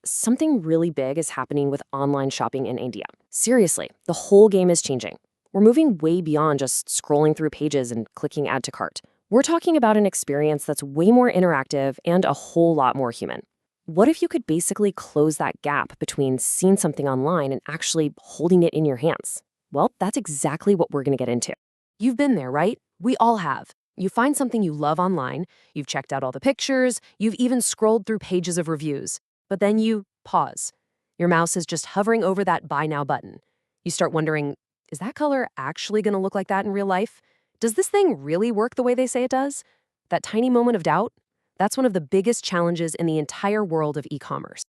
something really big is happening with online shopping in India. Seriously, the whole game is changing. We're moving way beyond just scrolling through pages and clicking add to cart. We're talking about an experience that's way more interactive and a whole lot more human. What if you could basically close that gap between seeing something online and actually holding it in your hands? Well, that's exactly what we're going to get into. You've been there, right? We all have. You find something you love online, you've checked out all the pictures, you've even scrolled through pages of reviews, but then you pause. Your mouse is just hovering over that buy now button. You start wondering, is that color actually going to look like that in real life? Does this thing really work the way they say it does? That tiny moment of doubt? That's one of the biggest challenges in the entire world of e-commerce.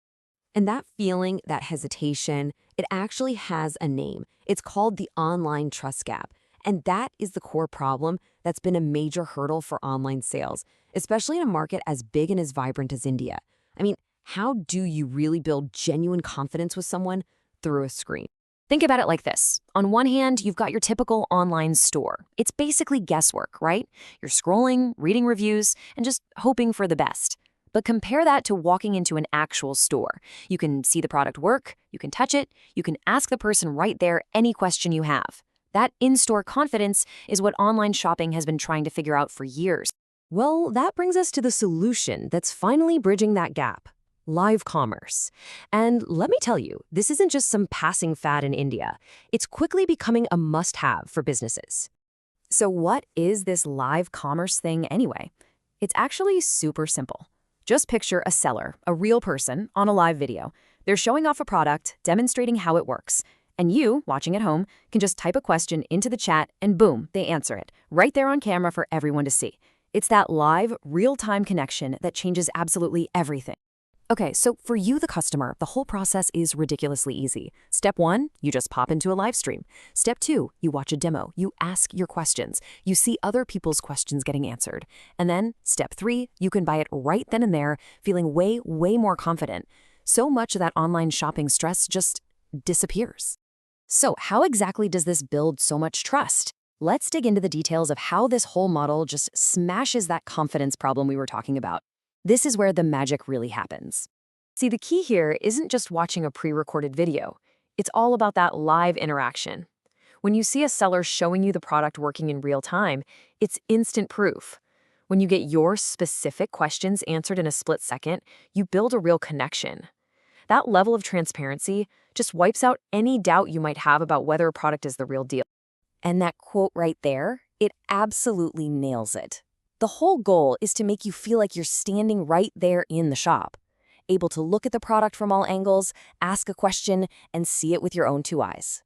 And that feeling, that hesitation, it actually has a name. It's called the online trust gap. And that is the core problem that's been a major hurdle for online sales, especially in a market as big and as vibrant as India. I mean, how do you really build genuine confidence with someone through a screen? Think about it like this. On one hand, you've got your typical online store. It's basically guesswork, right? You're scrolling, reading reviews, and just hoping for the best. But compare that to walking into an actual store. You can see the product work, you can touch it, you can ask the person right there any question you have. That in-store confidence is what online shopping has been trying to figure out for years. Well, that brings us to the solution that's finally bridging that gap. Live commerce. And let me tell you, this isn't just some passing fad in India. It's quickly becoming a must-have for businesses. So what is this live commerce thing anyway? It's actually super simple. Just picture a seller, a real person, on a live video. They're showing off a product, demonstrating how it works. And you, watching at home, can just type a question into the chat and boom, they answer it, right there on camera for everyone to see. It's that live, real-time connection that changes absolutely everything. Okay, so for you, the customer, the whole process is ridiculously easy. Step 1, you just pop into a live stream. Step 2, you watch a demo, you ask your questions, you see other people's questions getting answered. And then, step 3, you can buy it right then and there, feeling way, way more confident. So much of that online shopping stress just disappears. So how exactly does this build so much trust? Let's dig into the details of how this whole model just smashes that confidence problem we were talking about. This is where the magic really happens. See, the key here isn't just watching a pre-recorded video. It's all about that live interaction. When you see a seller showing you the product working in real time, it's instant proof. When you get your specific questions answered in a split second, you build a real connection. That level of transparency just wipes out any doubt you might have about whether a product is the real deal. And that quote right there, it absolutely nails it. The whole goal is to make you feel like you're standing right there in the shop, able to look at the product from all angles, ask a question, and see it with your own 2 eyes.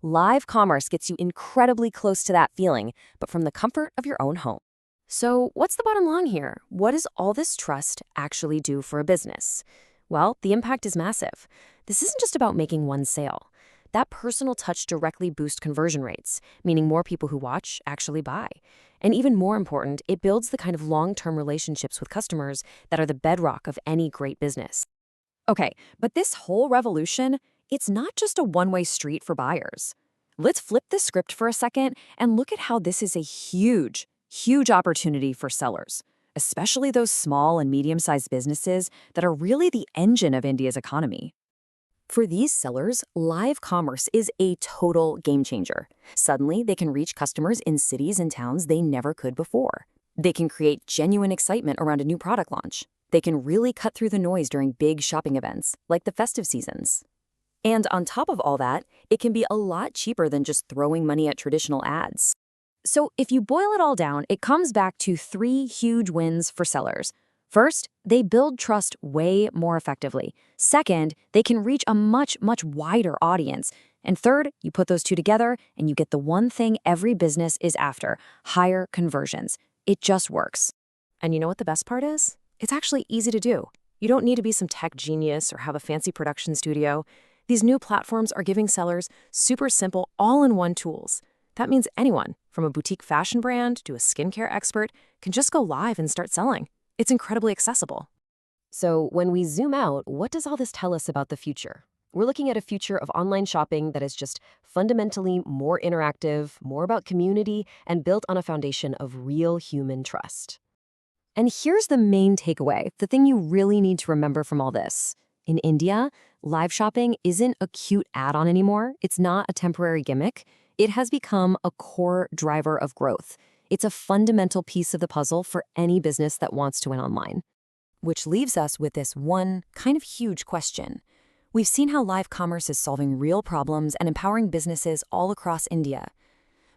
Live commerce gets you incredibly close to that feeling, but from the comfort of your own home. So what's the bottom line here? What does all this trust actually do for a business? Well, the impact is massive. This isn't just about making one sale. That personal touch directly boosts conversion rates, meaning more people who watch actually buy. And even more important, it builds the kind of long-term relationships with customers that are the bedrock of any great business. Okay, but this whole revolution, it's not just a one-way street for buyers. Let's flip the script for a second and look at how this is a huge, huge opportunity for sellers, especially those small and medium-sized businesses that are really the engine of India's economy. For these sellers, live commerce is a total game changer. Suddenly, they can reach customers in cities and towns they never could before. They can create genuine excitement around a new product launch. They can really cut through the noise during big shopping events, like the festive seasons. And on top of all that, it can be a lot cheaper than just throwing money at traditional ads. So if you boil it all down, it comes back to 3 huge wins for sellers. First, they build trust way more effectively. Second, they can reach a much, much wider audience. And third, you put those 2 together and you get the one thing every business is after: higher conversions. It just works. And you know what the best part is? It's actually easy to do. You don't need to be some tech genius or have a fancy production studio. These new platforms are giving sellers super simple, all-in-one tools. That means anyone, from a boutique fashion brand to a skincare expert, can just go live and start selling. It's incredibly accessible. So when we zoom out, what does all this tell us about the future? We're looking at a future of online shopping that is just fundamentally more interactive, more about community, and built on a foundation of real human trust. And here's the main takeaway, the thing you really need to remember from all this. In India, live shopping isn't a cute add-on anymore. It's not a temporary gimmick. It has become a core driver of growth. It's a fundamental piece of the puzzle for any business that wants to win online. Which leaves us with this one kind of huge question. We've seen how live commerce is solving real problems and empowering businesses all across India.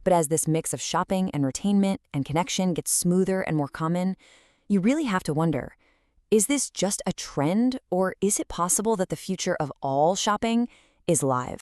But as this mix of shopping, entertainment, and connection gets smoother and more common, you really have to wonder, is this just a trend, or is it possible that the future of all shopping is live?